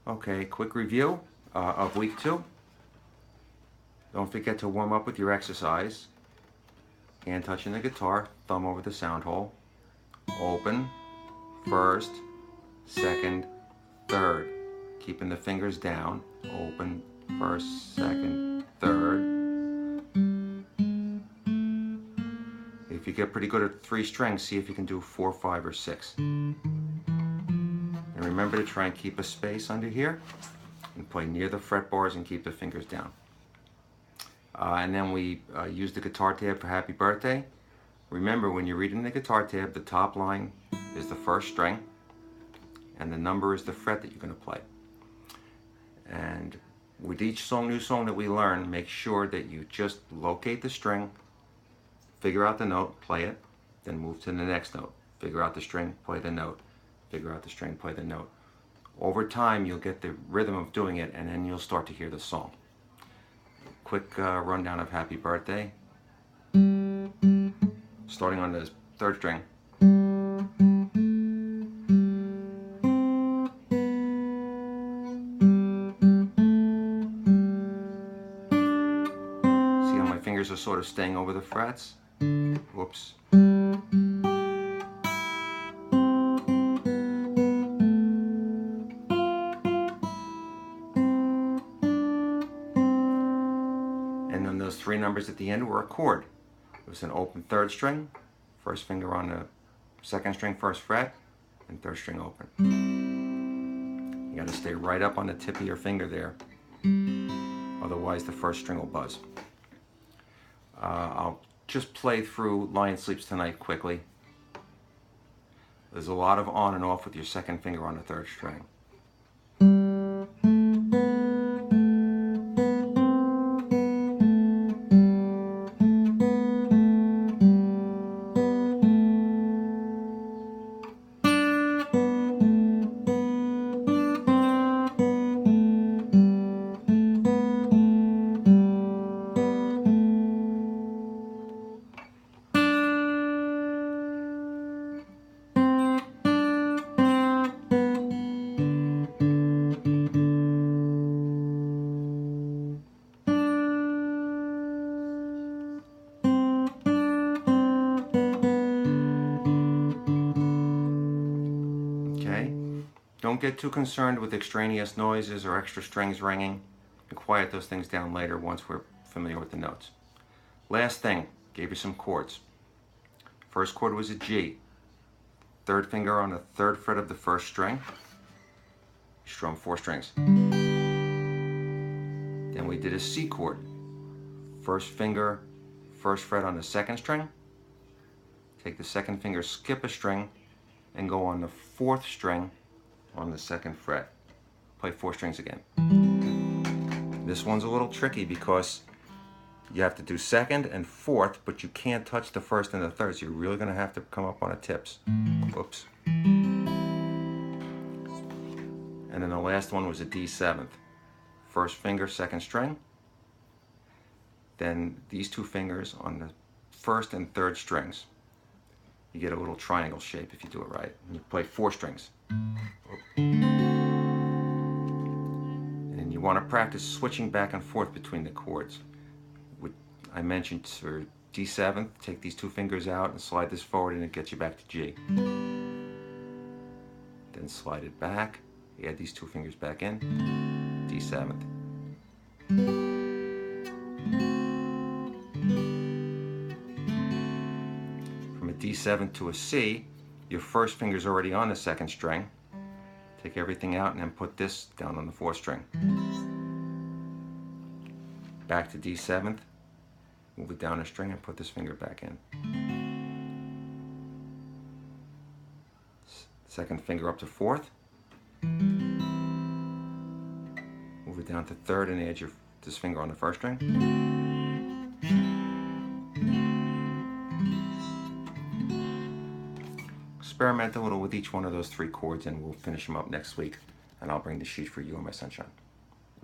Okay, quick review of week 2. Don't forget to warm up with your exercise. Hand touching the guitar, thumb over the sound hole. Open, first, second, third. Keeping the fingers down. Open, first, second, third. If you get pretty good at 3 strings, see if you can do 4, 5, or 6. And remember to try and keep a space under here and play near the fret bars and keep the fingers down. And then we use the guitar tab for Happy Birthday. Remember, when you're reading the guitar tab, the top line is the first string and the number is the fret that you're going to play. And with each new song that we learn, make sure that you just locate the string, figure out the note, play it, then move to the next note. Figure out the string, play the note. Figure out the string, play the note. Over time, you'll get the rhythm of doing it, and then you'll start to hear the song. Quick rundown of Happy Birthday. Starting on the 3rd string. See how my fingers are sort of staying over the frets? Whoops. And then those 3 numbers at the end were a chord. It was an open 3rd string, first finger on the 2nd string, 1st fret, and 3rd string open. You got to stay right up on the tip of your finger there, otherwise the 1st string will buzz. I'll just play through Lion Sleeps Tonight quickly. There's a lot of on and off with your 2nd finger on the 3rd string. Don't get too concerned with extraneous noises or extra strings ringing. And quiet those things down later once we're familiar with the notes. Last thing, gave you some chords. First chord was a G. 3rd finger on the 3rd fret of the 1st string. Strum 4 strings. Then we did a C chord. 1st finger, 1st fret on the 2nd string. Take the 2nd finger, skip a string, and go on the 4th string on the 2nd fret. Play 4 strings again. This one's a little tricky because you have to do 2nd and 4th, but you can't touch the 1st and the 3rd, so you're really going to have to come up on the tips. Whoops. And then the last one was a D7th. 1st finger, 2nd string. Then these 2 fingers on the 1st and 3rd strings. You get a little triangle shape if you do it right. And you play 4 strings. And you want to practice switching back and forth between the chords. I mentioned for D7th, take these 2 fingers out and slide this forward and it gets you back to G. Then slide it back, add these 2 fingers back in, D7th. From a D7 to a C, your 1st finger's already on the 2nd string. Take everything out and then put this down on the 4th string. Back to D7th, move it down a string and put this finger back in. 2nd finger up to 4th. Move it down to 3rd and add this finger on the 1st string. Experiment a little with each one of those 3 chords and we'll finish them up next week. And I'll bring the sheet for you and my sunshine.